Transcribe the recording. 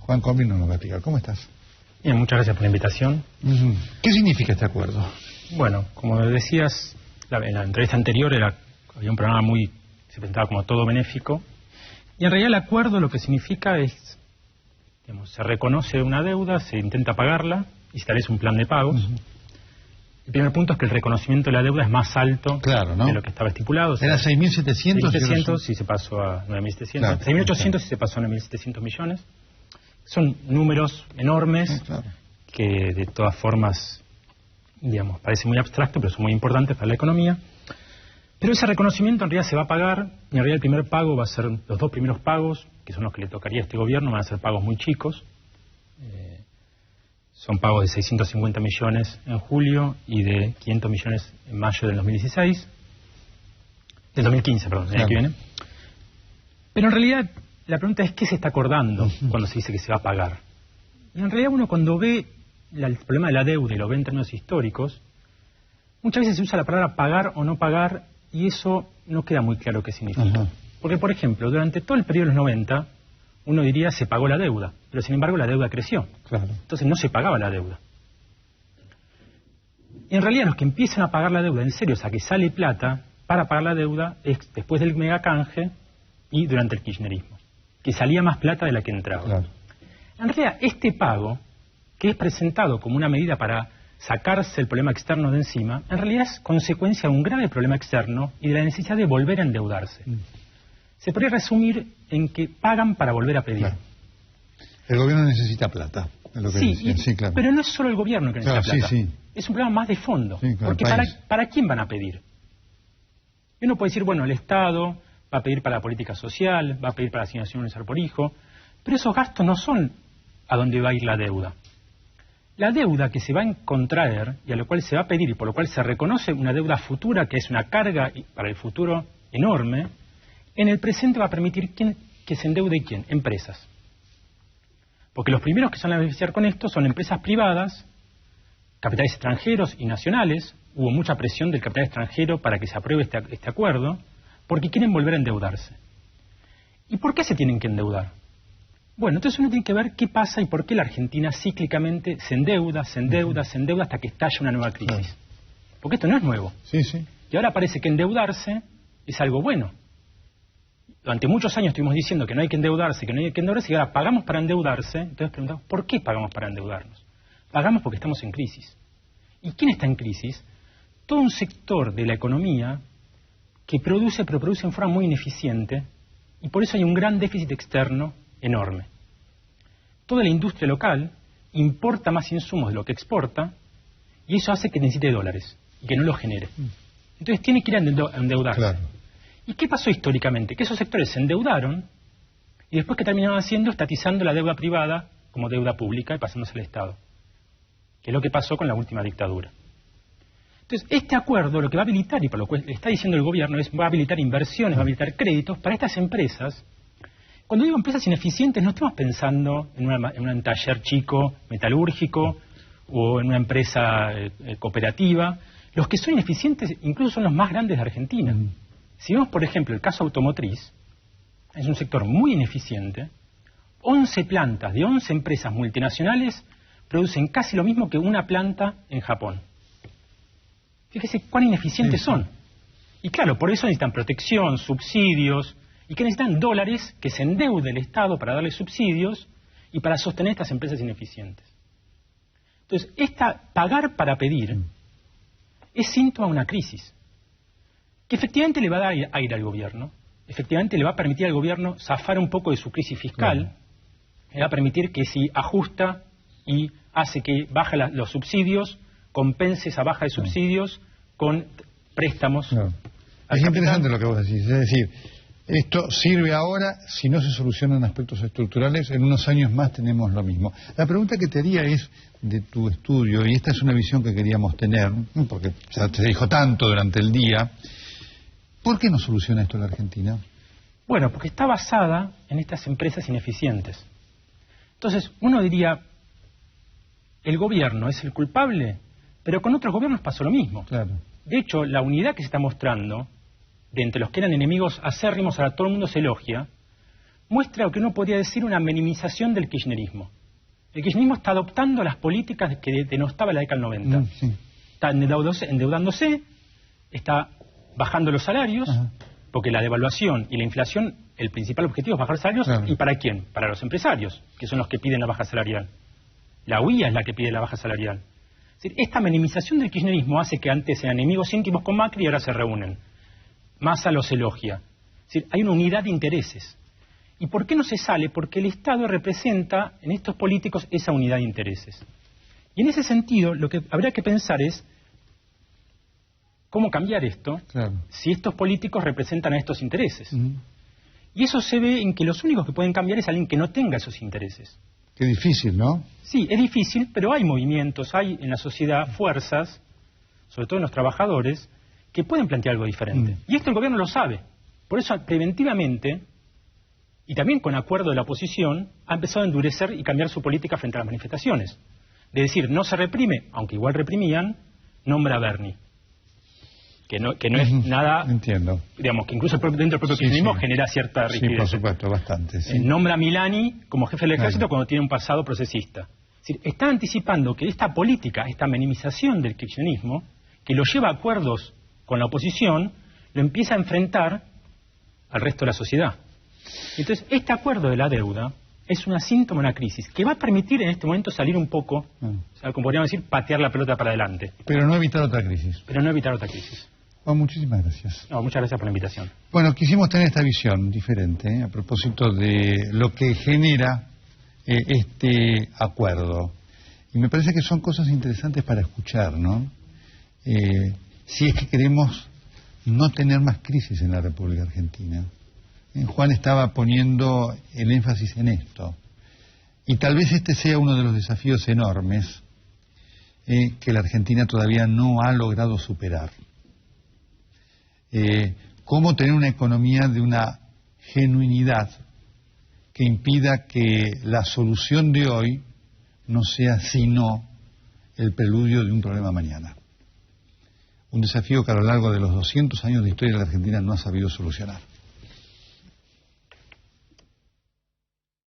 Juan Comino Nogatica, ¿cómo estás? Bien, muchas gracias por la invitación. ¿Qué significa este acuerdo? Bueno, como decías, en la entrevista anterior había un programa se presentaba como todo benéfico, y en realidad el acuerdo lo que significa es, digamos, se reconoce una deuda, se intenta pagarla y se establece un plan de pagos. El primer punto es que el reconocimiento de la deuda es más alto de lo que estaba estipulado. Era 6.700. 6.700 y se pasó a 9.700. Claro, 6.800 y se pasó a 9.700 millones. Son números enormes que de todas formas, digamos, parece muy abstracto, pero son muy importantes para la economía. Pero ese reconocimiento en realidad se va a pagar, y en realidad el primer pago va a ser, los dos primeros pagos, que son los que le tocaría a este gobierno, van a ser pagos muy chicos. Son pagos de 650 millones en julio y de 500 millones en mayo del 2016. Del 2015, perdón, el año que viene. Pero en realidad la pregunta es ¿qué se está acordando cuando se dice que se va a pagar? Y en realidad uno cuando ve el problema de la deuda y lo ve en términos históricos, muchas veces se usa la palabra pagar o no pagar y eso no queda muy claro qué significa. Porque, por ejemplo, durante todo el periodo de los 90, uno diría se pagó la deuda, pero sin embargo la deuda creció. Entonces no se pagaba la deuda. Y en realidad los que empiezan a pagar la deuda en serio, o sea que sale plata para pagar la deuda, es después del megacanje y durante el kirchnerismo, que salía más plata de la que entraba. En realidad este pago, que es presentado como una medida para sacarse el problema externo de encima, en realidad es consecuencia de un grave problema externo y de la necesidad de volver a endeudarse. Se podría resumir en que pagan para volver a pedir. El gobierno necesita plata. Es lo que pero no es solo el gobierno que necesita plata. Es un problema más de fondo. Porque ¿para quién van a pedir? Y uno puede decir, bueno, el Estado va a pedir para la política social, va a pedir para la asignación universal por hijo, pero esos gastos no son a dónde va a ir la deuda. La deuda que se va a contraer y a lo cual se va a pedir y por lo cual se reconoce una deuda futura que es una carga para el futuro enorme, en el presente va a permitir que se endeude ¿quién? Empresas. Porque los primeros que se van a beneficiar con esto son empresas privadas, capitales extranjeros y nacionales. Hubo mucha presión del capital extranjero para que se apruebe este acuerdo, porque quieren volver a endeudarse. ¿Y por qué se tienen que endeudar? Bueno, entonces uno tiene que ver qué pasa y por qué la Argentina cíclicamente se endeuda hasta que estalla una nueva crisis. Porque esto no es nuevo. Y ahora parece que endeudarse es algo bueno. Durante muchos años estuvimos diciendo que no hay que endeudarse, y ahora pagamos para endeudarse. Entonces preguntamos, ¿por qué pagamos para endeudarnos? Pagamos porque estamos en crisis. ¿Y quién está en crisis? Todo un sector de la economía que produce, pero produce en forma muy ineficiente, y por eso hay un gran déficit externo enorme. Toda la industria local importa más insumos de lo que exporta, y eso hace que necesite dólares, y que no los genere. Entonces tiene que ir a endeudarse. ¿Y qué pasó históricamente? Que esos sectores se endeudaron y después que terminaron haciendo, estatizando la deuda privada como deuda pública y pasándose al Estado. Que es lo que pasó con la última dictadura. Entonces, este acuerdo lo que va a habilitar, y por lo que le está diciendo el gobierno, va a habilitar inversiones, va a habilitar créditos para estas empresas. Cuando digo empresas ineficientes, no estamos pensando en un taller chico, metalúrgico, o en una empresa cooperativa. Los que son ineficientes incluso son los más grandes de Argentina. Si vemos, por ejemplo, el caso automotriz, es un sector muy ineficiente. 11 plantas de 11 empresas multinacionales producen casi lo mismo que una planta en Japón. Fíjese cuán ineficientes son. Y claro, por eso necesitan protección, subsidios, y que necesitan dólares que se endeude el Estado para darle subsidios y para sostener estas empresas ineficientes. Entonces, pagar para pedir es síntoma de una crisis. Que efectivamente le va a dar aire al gobierno, efectivamente le va a permitir al gobierno zafar un poco de su crisis fiscal, le va a permitir que si ajusta y hace que baje los subsidios, compense esa baja de subsidios con préstamos. Es interesante lo que vos decís, es decir, esto sirve ahora, si no se solucionan aspectos estructurales, en unos años más tenemos lo mismo. La pregunta que te haría es, de tu estudio, y esta es una visión que queríamos tener, porque ya te dijo tanto durante el día, ¿por qué no soluciona esto la Argentina? Bueno, porque está basada en estas empresas ineficientes. Entonces, uno diría, el gobierno es el culpable, pero con otros gobiernos pasó lo mismo. De hecho, la unidad que se está mostrando, de entre los que eran enemigos acérrimos, ahora todo el mundo se elogia, muestra lo que uno podría decir una minimización del kirchnerismo. El kirchnerismo está adoptando las políticas que denostaba la década del 90. Sí. Está endeudándose, está bajando los salarios, porque la devaluación y la inflación, el principal objetivo es bajar salarios. Claro. ¿Y para quién? Para los empresarios, que son los que piden la baja salarial. La UIA es la que pide la baja salarial. Es decir, esta minimización del kirchnerismo hace que antes sean enemigos íntimos con Macri y ahora se reúnen. Massa los elogia. Es decir, hay una unidad de intereses. ¿Y por qué no se sale? Porque el Estado representa en estos políticos esa unidad de intereses. Y en ese sentido, lo que habría que pensar es cómo cambiar esto, claro, si estos políticos representan a estos intereses. Y eso se ve en que los únicos que pueden cambiar es alguien que no tenga esos intereses. Qué difícil, ¿no? Sí, es difícil, pero hay movimientos, hay en la sociedad fuerzas, sobre todo en los trabajadores, que pueden plantear algo diferente. Y esto el gobierno lo sabe. Por eso, preventivamente, y también con acuerdo de la oposición, ha empezado a endurecer y cambiar su política frente a las manifestaciones. De decir, no se reprime, aunque igual reprimían, nombra a Bernie. Que no es nada... Entiendo. Digamos, que incluso dentro del propio kirchnerismo genera cierta rigidez. Sí, por supuesto, bastante. Sí. Nombra a Milani como jefe del ejército cuando tiene un pasado procesista. Es decir, está anticipando que esta política, esta minimización del kirchnerismo, que lo lleva a acuerdos con la oposición, lo empieza a enfrentar al resto de la sociedad. Entonces, este acuerdo de la deuda es una síntoma de una crisis que va a permitir en este momento salir un poco, o sea, como podríamos decir, patear la pelota para adelante. Pero no evitar otra crisis. Pero no evitar otra crisis. Juan, muchísimas gracias. No, muchas gracias por la invitación. Bueno, quisimos tener esta visión diferente, a propósito de lo que genera este acuerdo. Y me parece que son cosas interesantes para escuchar, ¿no? Si es que queremos no tener más crisis en la República Argentina. Juan estaba poniendo el énfasis en esto. Y tal vez este sea uno de los desafíos enormes que la Argentina todavía no ha logrado superar. Cómo tener una economía de una genuinidad que impida que la solución de hoy no sea sino el preludio de un problema mañana. Un desafío que a lo largo de los 200 años de historia de la Argentina no ha sabido solucionar.